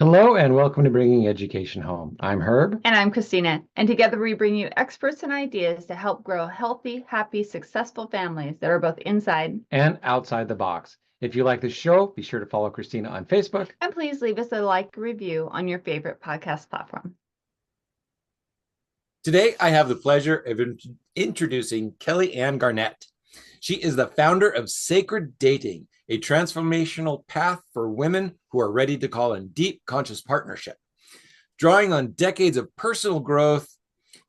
Hello and welcome to Bringing Education Home. I'm Herb. And I'm Christina. And together we bring you experts and ideas to help grow healthy, happy, successful families that are both inside. And outside the box. If you like the show, be sure to follow Christina on Facebook. And please leave us a like review on your favorite podcast platform. Today, I have the pleasure of introducing Kelly Ann Garnett. She is the founder of Sacred Dating, a transformational path for women who are ready to call in deep conscious partnership. Drawing on decades of personal growth,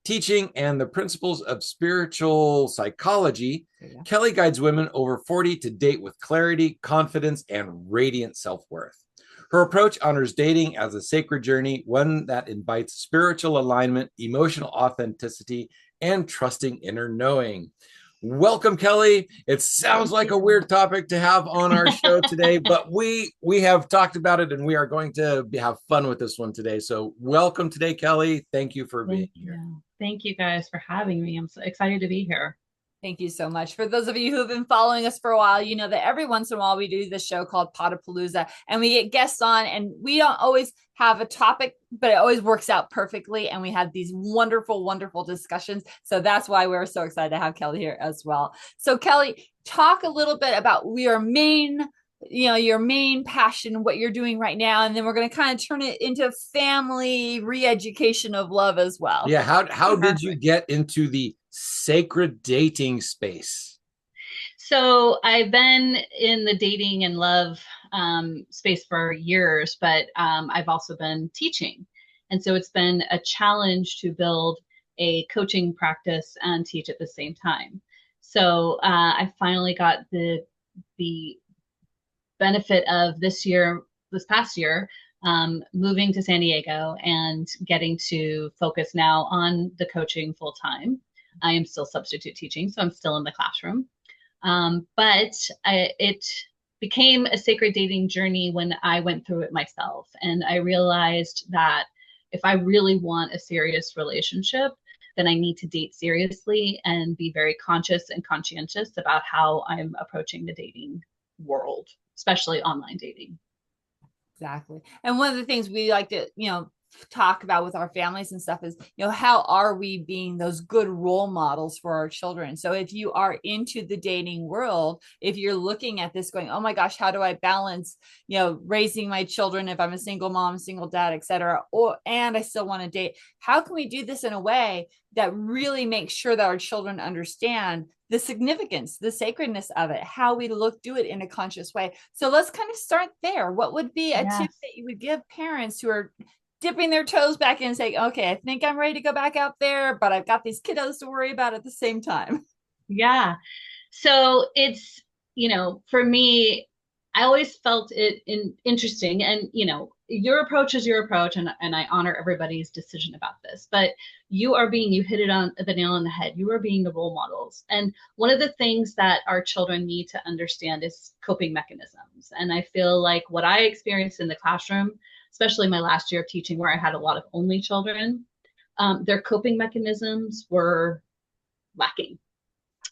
teaching, and the principles of spiritual psychology, Kelly guides women over 40 to date with clarity, confidence, and radiant self-worth. Her approach honors dating as a sacred journey, one that invites spiritual alignment, emotional authenticity, and trusting inner knowing. Welcome, Kelly. It sounds like a weird topic to have on our show today, but we have talked about it and we are going to have fun with this one today. So welcome today, Kelly. Thank you for being here. Thank you guys for having me. I'm so excited to be here. Thank you so much. For those of you who have been following us for a while, you know that every once in a while we do this show called Potapalooza and we get guests on and we don't always have a topic, but it always works out perfectly. And we have these wonderful, wonderful discussions. So that's why we're so excited to have Kelly here as well. So Kelly, talk a little bit about your main passion, what you're doing right now. And then we're going to kind of turn it into family re-education of love as well. Yeah. How did you get into the sacred dating space? So I've been in the dating and love space for years, but I've also been teaching. And so it's been a challenge to build a coaching practice and teach at the same time. So I finally got the benefit of this past year, moving to San Diego and getting to focus now on the coaching full time. I am still substitute teaching, so I'm still in the classroom. But it became a sacred dating journey when I went through it myself. And I realized that if I really want a serious relationship, then I need to date seriously and be very conscious and conscientious about how I'm approaching the dating world, especially online dating. Exactly. And one of the things we like to, talk about with our families and stuff is, how are we being those good role models for our children? So if you are into the dating world, if you're looking at this going, oh my gosh, how do I balance, raising my children if I'm a single mom, single dad, etc., and I still want to date, how can we do this in a way that really makes sure that our children understand the significance, the sacredness of it, how we do it in a conscious way? So let's kind of start there. What would be a tip that you would give parents who are dipping their toes back in and saying, okay, I think I'm ready to go back out there, but I've got these kiddos to worry about at the same time? Yeah. So it's, for me, I always felt it interesting. And, your approach is your approach. And I honor everybody's decision about this. But you hit it on the nail on the head. You are being the role models. And one of the things that our children need to understand is coping mechanisms. And I feel like what I experienced in the classroom, especially my last year of teaching where I had a lot of only children, their coping mechanisms were lacking.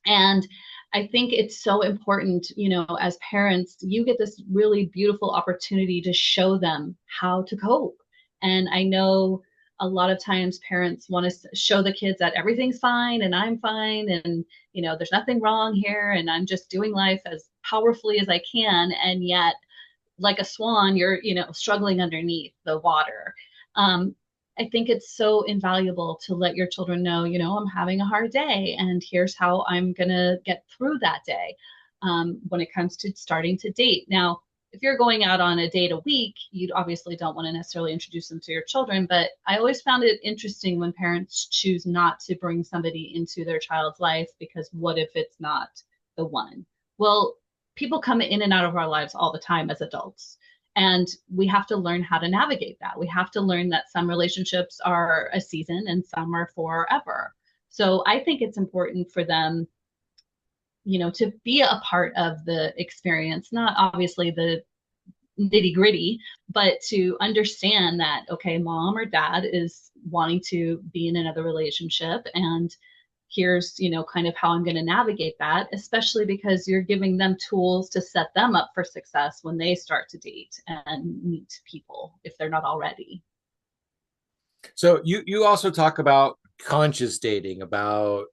And I think it's so important, as parents, you get this really beautiful opportunity to show them how to cope. And I know a lot of times parents want to show the kids that everything's fine and I'm fine and, there's nothing wrong here and I'm just doing life as powerfully as I can. And yet, like a swan, you're, struggling underneath the water. I think it's so invaluable to let your children know, I'm having a hard day and here's how I'm going to get through that day when it comes to starting to date. Now, if you're going out on a date a week, you obviously don't want to necessarily introduce them to your children. But I always found it interesting when parents choose not to bring somebody into their child's life because what if it's not the one? Well, people come in and out of our lives all the time as adults. And we have to learn how to navigate that. We have to learn that some relationships are a season and some are forever. So I think it's important for them, to be a part of the experience, not obviously the nitty-gritty, but to understand that, okay, mom or dad is wanting to be in another relationship and here's, you know, kind of how I'm going to navigate that, especially because you're giving them tools to set them up for success when they start to date and meet people if they're not already. So you also talk about conscious dating, about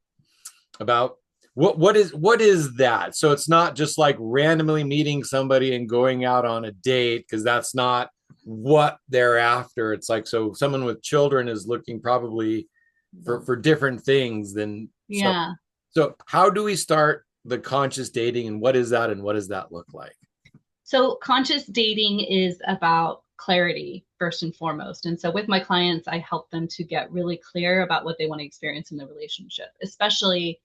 what is that? So it's not just like randomly meeting somebody and going out on a date, because that's not what they're after. It's like, so someone with children is looking probably for different things than Yeah. So how do we start the conscious dating, and what is that, and what does that look like? So conscious dating is about clarity first and foremost. And so with my clients, I help them to get really clear about what they want to experience in the relationship, especially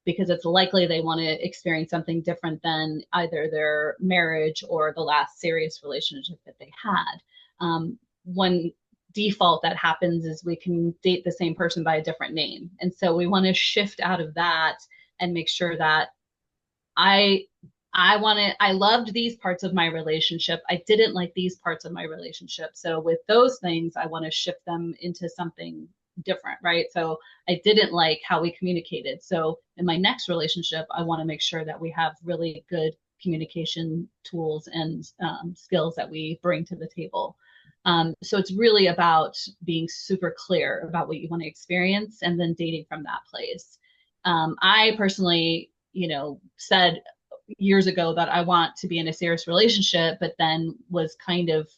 because it's likely they want to experience something different than either their marriage or the last serious relationship that they had. One default that happens is we can date the same person by a different name. And so we want to shift out of that and make sure that I loved these parts of my relationship. I didn't like these parts of my relationship. So with those things, I want to shift them into something different, right? So I didn't like how we communicated. So in my next relationship, I want to make sure that we have really good communication tools and skills that we bring to the table. So it's really about being super clear about what you want to experience and then dating from that place. I personally, you know, said years ago that I want to be in a serious relationship, but then was kind of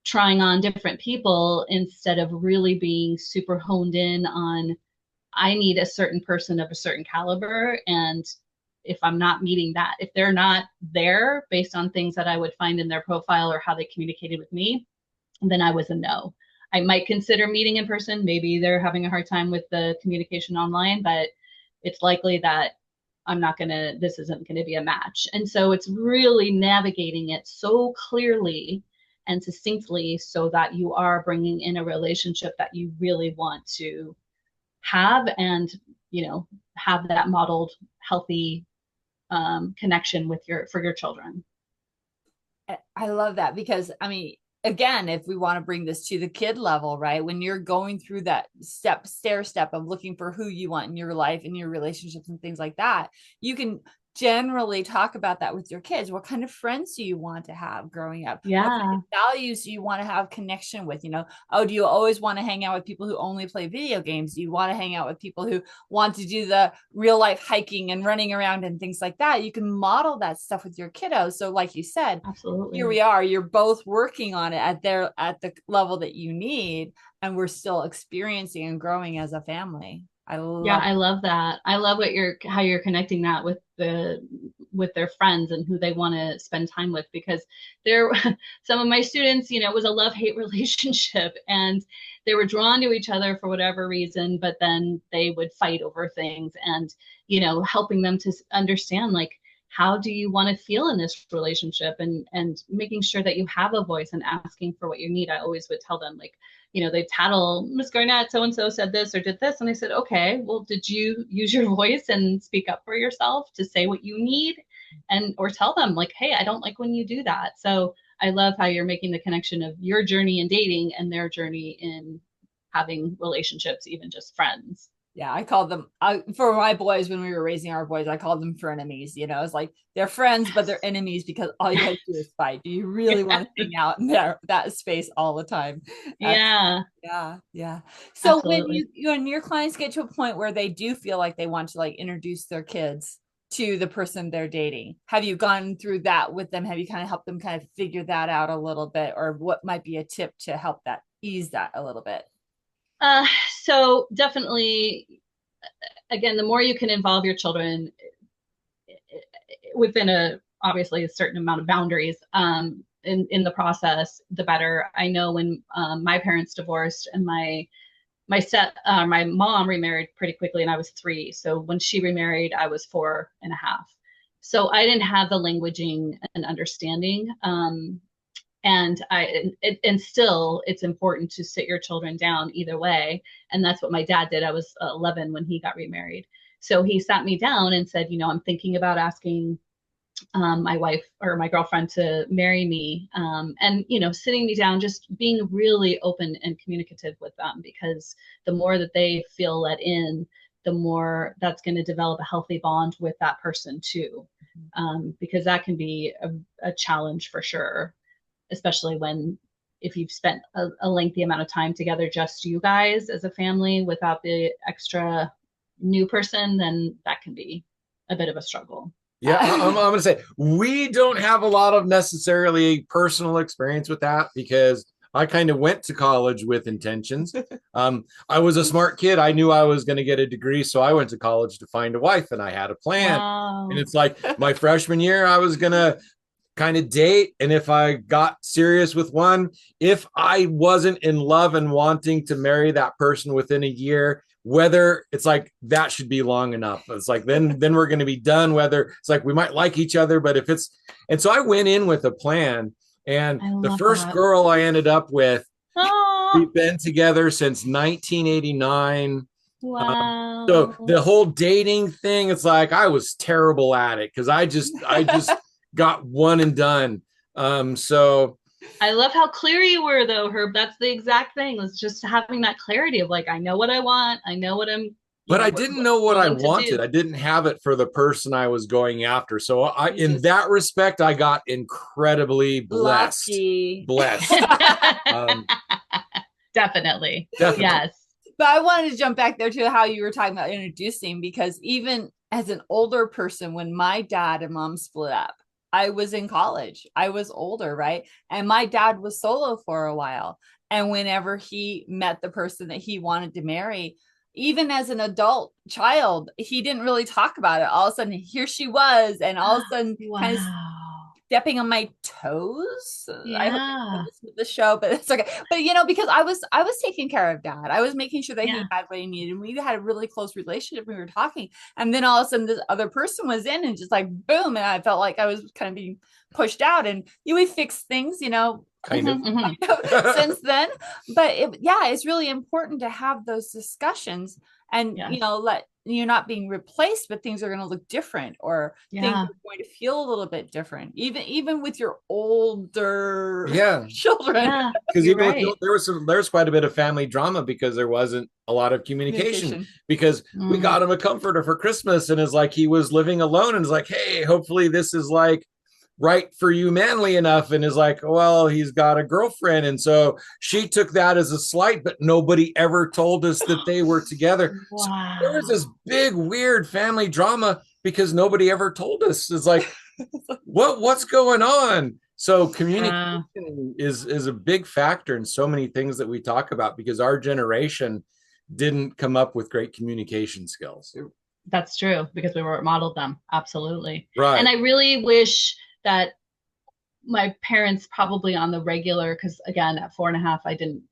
trying on different people instead of really being super honed in on, I need a certain person of a certain caliber. And if I'm not meeting that, if they're not there based on things that I would find in their profile or how they communicated with me, then I was a no. I might consider meeting in person. Maybe they're having a hard time with the communication online, but it's likely that this isn't going to be a match. And so it's really navigating it so clearly and succinctly so that you are bringing in a relationship that you really want to have and, you know, have that modeled healthy connection for your children. I love that, because I mean, again, if we want to bring this to the kid level, right? When you're going through that stair step of looking for who you want in your life and your relationships and things like that, you can generally talk about that with your kids. What kind of friends do you want to have growing up? Yeah. What kind of values do you want to have connection with? You know, oh, do you always want to hang out with people who only play video games? Do you want to hang out with people who want to do the real life hiking and running around and things like that? You can model that stuff with your kiddos. So like you said, absolutely, here we are, you're both working on it at the level that you need, and we're still experiencing and growing as a family. I love that. I love how you're connecting that with their friends and who they want to spend time with, because some of my students, you know, it was a love-hate relationship and they were drawn to each other for whatever reason, but then they would fight over things, and, you know, helping them to understand, like, how do you want to feel in this relationship, and making sure that you have a voice and asking for what you need. I always would tell them, like, you know, they tattle, Miss Garnett, so-and-so said this or did this. And I said, okay, well, did you use your voice and speak up for yourself to say what you need? Or tell them, like, hey, I don't like when you do that. So I love how you're making the connection of your journey in dating and their journey in having relationships, even just friends. Yeah, I called them, for my boys, when we were raising our boys, I called them frenemies. You know, it's like they're friends, but they're enemies, because all you guys do is fight. Do you really want to hang out in that space all the time? Yeah. Yeah. So absolutely. when your clients get to a point where they do feel like they want to, like, introduce their kids to the person they're dating, have you gone through that with them? Have you kind of helped them kind of figure that out a little bit, or what might be a tip to help that ease that a little bit? So definitely, again, the more you can involve your children within obviously a certain amount of boundaries in the process, the better. I know when my parents divorced and my mom remarried pretty quickly, and I was 3. So when she remarried, I was 4.5. So I didn't have the languaging and understanding. And still, it's important to sit your children down either way. And that's what my dad did. I was 11 when he got remarried. So he sat me down and said, you know, I'm thinking about asking my wife or my girlfriend to marry me. And, you know, sitting me down, just being really open and communicative with them, because the more that they feel let in, the more that's going to develop a healthy bond with that person too. Because that can be a challenge for sure, especially if you've spent a lengthy amount of time together, just you guys as a family without the extra new person, then that can be a bit of a struggle. Yeah, I'm going to say we don't have a lot of necessarily personal experience with that because I kind of went to college with intentions. I was a smart kid. I knew I was going to get a degree, so I went to college to find a wife, and I had a plan. Wow. And it's like my freshman year, I was going to kind of date. And if I got serious with one, if I wasn't in love and wanting to marry that person within a year, whether it's like that should be long enough. It's like then we're going to be done. Whether it's like we might like each other, but if it's, and so I went in with a plan. And the first girl I ended up with, we've been together since 1989. Wow. So the whole dating thing, it's like I was terrible at it because I just got one and done. So I love how clear you were though, Herb. That's the exact thing. It's just having that clarity of like, I know what I want. I know what I'm. But I didn't know what I wanted. I didn't have it for the person I was going after. So in that respect, I got incredibly blessed. Lucky. Blessed. Definitely. Yes. But I wanted to jump back there to how you were talking about introducing, because even as an older person, when my dad and mom split up, I was in college. I was older, right? And my dad was solo for a while. And whenever he met the person that he wanted to marry, even as an adult child, he didn't really talk about it. All of a sudden, here she was, and all of a sudden, kind of stepping on my toes. I hope this with the show, but it's okay. But because I was taking care of Dad. I was making sure that he had what he needed. And we had a really close relationship. We were talking, and then all of a sudden, this other person was in, and just like boom, and I felt like I was kind of being pushed out. And we fixed things, kind of since then. But it's really important to have those discussions, and let you're not being replaced, but things are going to look different, or things are going to feel a little bit different, even with your older children. Because there was quite a bit of family drama because there wasn't a lot of communication. Because we got him a comforter for Christmas, and it's like he was living alone, and it's like, hey, hopefully this is like right for you manly enough, and is like, well, he's got a girlfriend, and so she took that as a slight, but nobody ever told us that they were together. So there was this big weird family drama because nobody ever told us. It's like what's going on? So communication is a big factor in so many things that we talk about, because our generation didn't come up with great communication skills. That's true, because we were modeled them. Absolutely. Right. And I really wish that my parents probably on the regular, because again, at 4.5,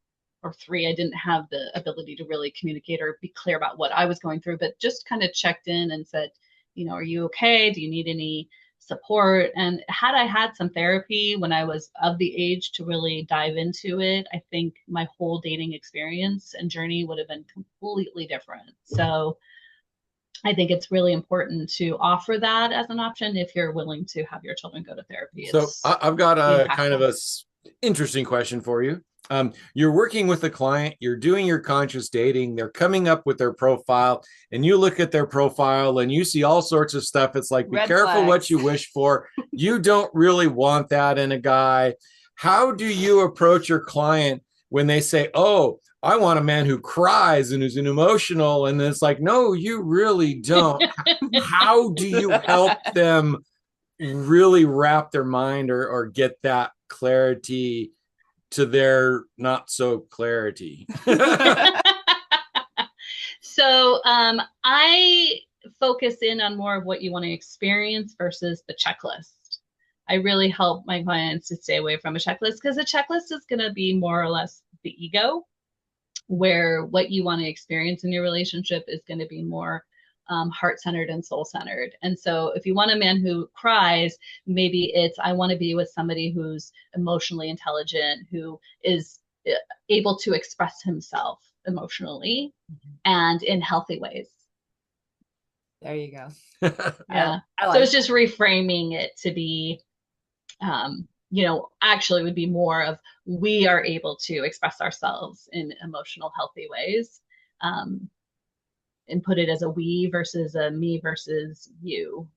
or 3, I didn't have the ability to really communicate or be clear about what I was going through, but just kind of checked in and said, are you okay? Do you need any support? And had I had some therapy when I was of the age to really dive into it, I think my whole dating experience and journey would have been completely different. So I think it's really important to offer that as an option if you're willing to have your children go to therapy. So I've got a kind of interesting question for you. You're working with a client, you're doing your conscious dating, they're coming up with their profile, and you look at their profile and you see all sorts of stuff. It's like, be careful what you wish for. You don't really want that in a guy. How do you approach your client when they say, oh, I want a man who cries and who's an emotional? And it's like, no, you really don't. How do you help them really wrap their mind or get that clarity to their not so clarity? So I focus in on more of what you want to experience versus the checklist. I really help my clients to stay away from a checklist, because a checklist is going to be more or less the ego, where what you want to experience in your relationship is going to be more heart-centered and soul-centered. And so if you want a man who cries, maybe it's, I want to be with somebody who's emotionally intelligent, who is able to express himself emotionally and in healthy ways. There you go. Yeah. I like so it's just reframing it to be, actually would be more of, we are able to express ourselves in emotional, healthy ways. and put it as a we versus a me versus you.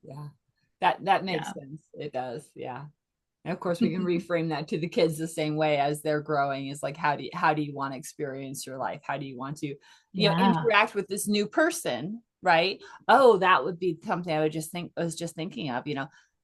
Yeah, that makes sense. It does. Yeah. And of course, we can reframe that to the kids the same way as they're growing. Is like, how do you want to experience your life? How do you want to, interact with this new person? Right. Oh, that would be something I was just thinking of,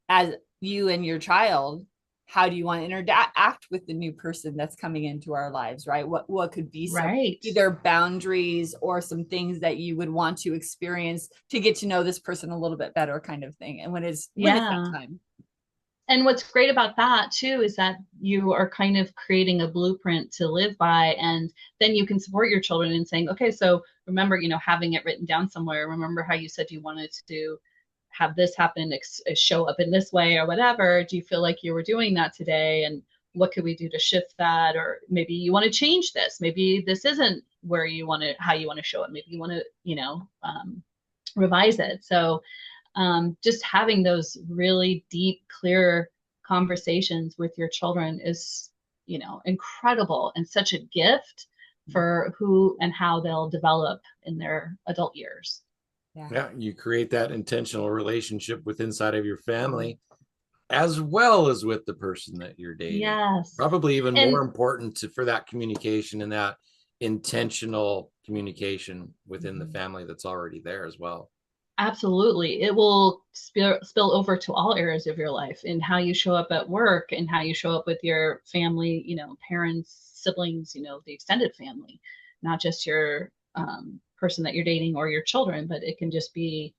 as you and your child, how do you want to interact with the new person that's coming into our lives? Right. What could be some either boundaries or some things that you would want to experience to get to know this person a little bit better, kind of thing. And when it's that time. And what's great about that too is that you are kind of creating a blueprint to live by, and then you can support your children in saying, okay, so remember, having it written down somewhere. Remember how you said you wanted to have this happen, show up in this way or whatever. Do you feel like you were doing that today? And what could we do to shift that? Or maybe you want to change this. Maybe this isn't where you want to, how you want to show it. Maybe you want to, revise it. So just having those really deep, clear conversations with your children is, incredible and such a gift for who and how they'll develop in their adult years. Yeah, you create that intentional relationship with inside of your family as well as with the person that you're dating. Yes. Probably even more important for that communication and that intentional communication within the family that's already there as well. Absolutely. It will spill over to all areas of your life, and how you show up at work and how you show up with your family, parents, siblings, the extended family, not just your person that you're dating or your children, but it can just be,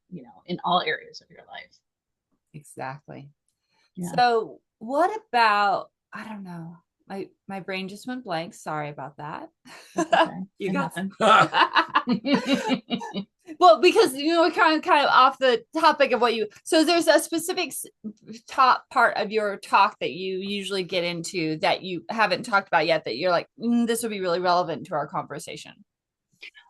in all areas of your life. Exactly. Yeah. So what about, I don't know, my brain just went blank. Sorry about that. Okay. You got well, because we're kind of off the topic of so there's a specific top part of your talk that you usually get into that you haven't talked about yet, that you're like, this would be really relevant to our conversation.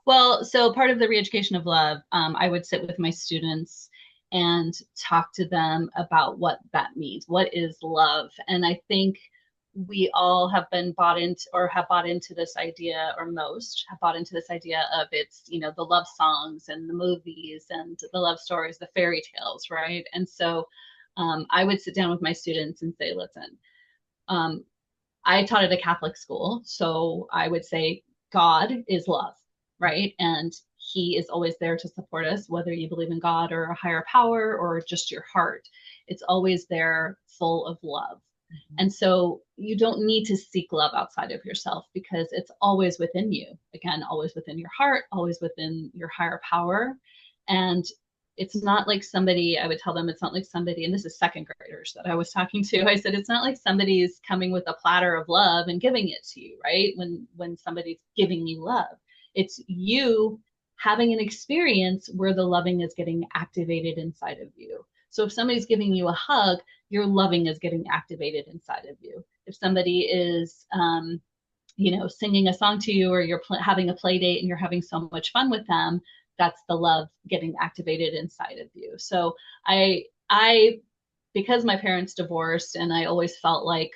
Well, so part of the re-education of love, I would sit with my students and talk to them about what that means. What is love? And I think we all have bought into this idea, or most have bought into this idea of it's, the love songs and the movies and the love stories, the fairy tales, right? And so I would sit down with my students and say, listen, I taught at a Catholic school, so I would say God is love, right? And he is always there to support us, whether you believe in God or a higher power or just your heart. It's always there, full of love. And so you don't need to seek love outside of yourself, because it's always within you. Again, always within your heart, always within your higher power. And it's not like somebody, I would tell them, it's not like somebody, and this is second graders that I was talking to. I said, it's not like somebody's coming with a platter of love and giving it to you, right? When somebody's giving you love, it's you having an experience where the loving is getting activated inside of you. So if somebody's giving you a hug, your loving is getting activated inside of you. If somebody is, singing a song to you, or you're having a play date and you're having so much fun with them, that's the love getting activated inside of you. So I, because my parents divorced, and I always felt like,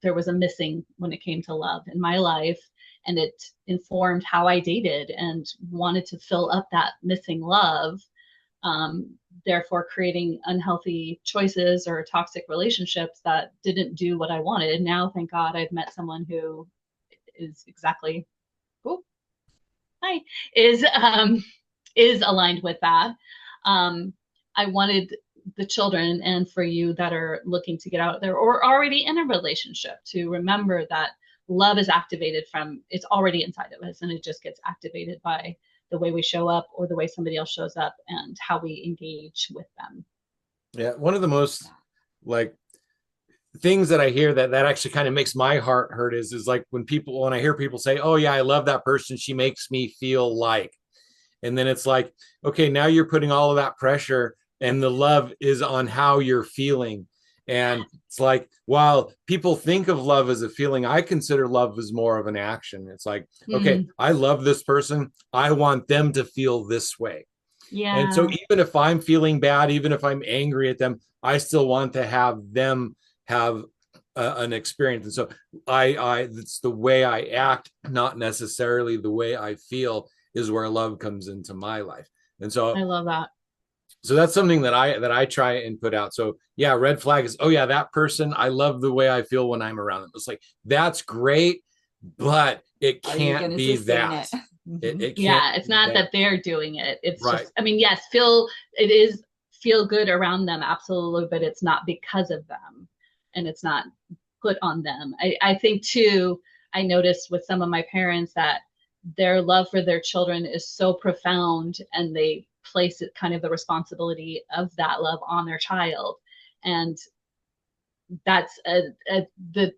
there was a missing when it came to love in my life, and it informed how I dated and wanted to fill up that missing love. Therefore creating unhealthy choices or toxic relationships that didn't do what I wanted. Now, thank God, I've met someone who is exactly, is aligned with that. I wanted the children, and for you that are looking to get out there or already in a relationship, to remember that love is activated it's already inside of us, and it just gets activated by the way we show up or the way somebody else shows up and how we engage with them. Yeah. One of the most things that I hear that actually kind of makes my heart hurt is like when I hear people say, oh yeah, I love that person, she makes me feel like, and then it's like, okay, now you're putting all of that pressure, and the love is on how you're feeling. And it's like, while people think of love as a feeling, I consider love as more of an action. It's like, okay, I love this person, I want them to feel this way. Yeah. And so even if I'm feeling bad, even if I'm angry at them, I still want to have them have an experience. And so it's the way I act, not necessarily the way I feel, is where love comes into my life. And I love that. so that's something that I try and put out. So yeah, red flag is, oh yeah, that person, I love the way I feel when I'm around them. It's like, that's great, but it can't be that. It can't It's not that they're doing it. It's right. just, I mean, yes, feel good around them, absolutely, but it's not because of them, and it's not put on them. I think too, I noticed with some of my parents that their love for their children is so profound, and they place it kind of the responsibility of that love on their child. And that's the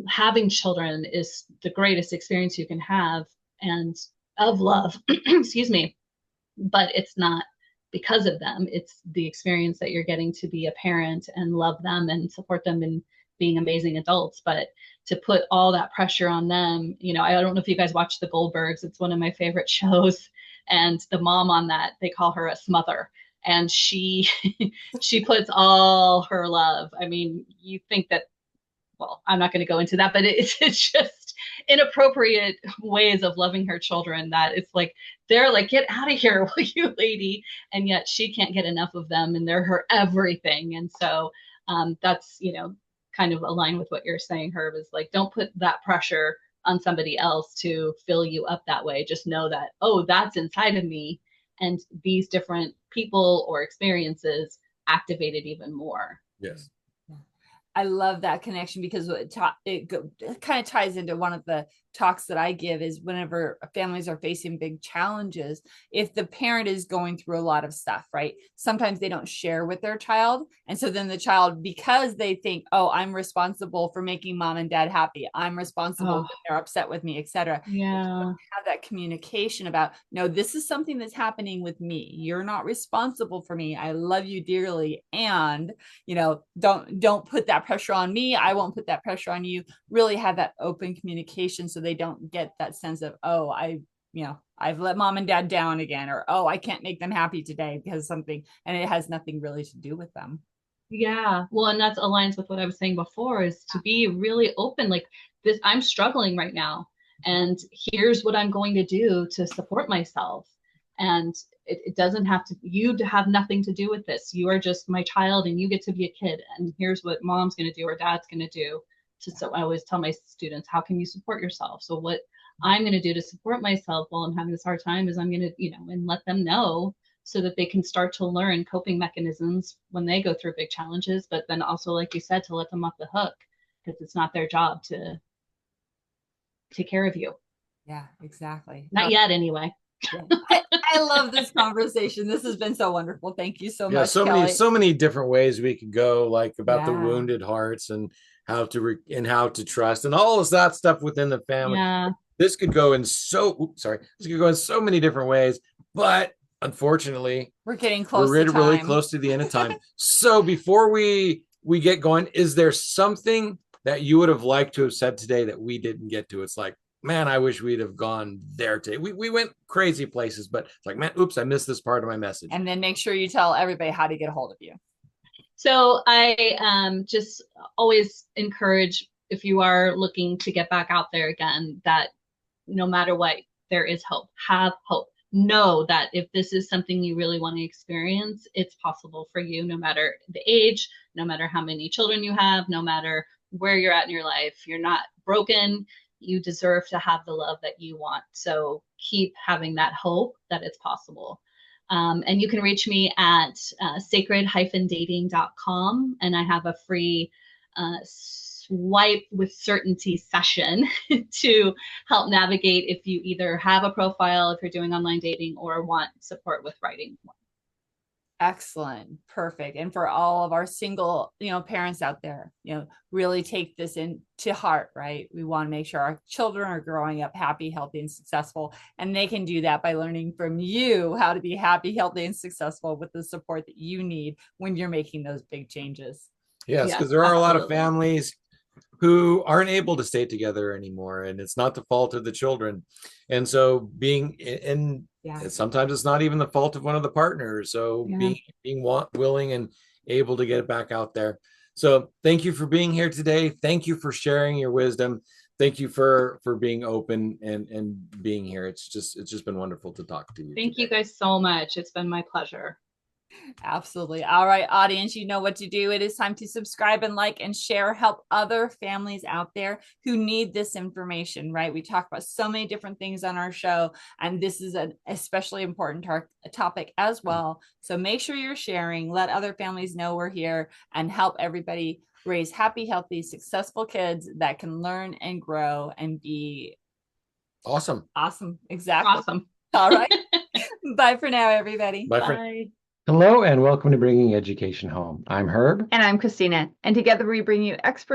having children is the greatest experience you can have, and of love, excuse me, but it's not because of them. It's the experience that you're getting to be a parent and love them and support them in being amazing adults. But to put all that pressure on them, you know, I don't know if you guys watch The Goldbergs. It's one of my favorite shows. And the mom on that, they call her a smother. And she puts all her love. I mean, you think that, well, I'm not going to go into that, but it's just inappropriate ways of loving her children that it's like, they're like, get out of here, will you, lady? And yet she can't get enough of them, and they're her everything. And so that's, you know, kind of aligned with what you're saying, Herb, is like, don't put that pressure on somebody else to fill you up that way. Just know that, oh, that's inside of me, and these different people or experiences activate it even more. Yes. I love that connection, because it kind of ties into one of the talks that I give is whenever families are facing big challenges, if the parent is going through a lot of stuff, right? Sometimes they don't share with their child. And so then the child, because they think, oh, I'm responsible for making mom and dad happy, I'm responsible when they're upset with me, etc. Yeah. Have that communication about, no, this is something that's happening with me. You're not responsible for me. I love you dearly. And, you know, don't put that pressure on me. I won't put that pressure on you. Really have that open communication, so they don't get that sense of, oh, I've let mom and dad down again, or, oh, I can't make them happy today because something, and it has nothing really to do with them. Yeah. Well, and that aligns with what I was saying before, is to be really open. Like, this, I'm struggling right now, and here's what I'm going to do to support myself. And it doesn't have to, you to have nothing to do with this. You are just my child, and you get to be a kid. And here's what mom's going to do or dad's going to do. So I always tell my students, how can you support yourself? So what I'm going to do to support myself while I'm having this hard time is I'm going to, you know, and let them know, so that they can start to learn coping mechanisms when they go through big challenges. But then also, like you said, to let them off the hook, because it's not their job to take care of you. Yeah, exactly. Not yet, anyway. I love this conversation. This has been so wonderful. Thank you so much. So many different ways we could go, like about the wounded hearts and how to trust and all of that stuff within the family. Yeah. This could go in so many different ways, but unfortunately, we're getting close. We're really close to the end of time. So before we get going, is there something that you would have liked to have said today that we didn't get to? It's like, man, I wish we'd have gone there today. We went crazy places, but it's like, man, oops, I missed this part of my message. And then make sure you tell everybody how to get a hold of you. So I just always encourage, if you are looking to get back out there again, that no matter what, there is hope. Have hope. Know that if this is something you really want to experience, it's possible for you, no matter the age, no matter how many children you have, no matter where you're at in your life. You're not broken. You deserve to have the love that you want. So keep having that hope that it's possible. And you can reach me at sacred-dating.com. And I have a free swipe with certainty session to help navigate if you either have a profile, if you're doing online dating, or want support with writing. Excellent. Perfect. And for all of our single, parents out there, really take this into heart, right? We want to make sure our children are growing up happy, healthy, and successful. And they can do that by learning from you how to be happy, healthy, and successful with the support that you need when you're making those big changes. Yes, because there are a lot of families who aren't able to stay together anymore, and it's not the fault of the children. And so sometimes it's not even the fault of one of the partners. So being willing and able to get it back out there. So thank you for being here today. Thank you for sharing your wisdom. thank you for being open and being here. It's just been wonderful to talk to you. Thank you guys so much. It's been my pleasure. Absolutely. All right, audience, you know what to do. It is time to subscribe and like and share, help other families out there who need this information, right? We talk about so many different things on our show, and this is an especially important topic as well. So make sure you're sharing, let other families know we're here, and help everybody raise happy, healthy, successful kids that can learn and grow and be Awesome. awesome. Exactly. Awesome. All right. Bye for now, everybody. Bye. Bye. Hello and welcome to Bringing Education Home. I'm Herb. And I'm Christina. And together we bring you experts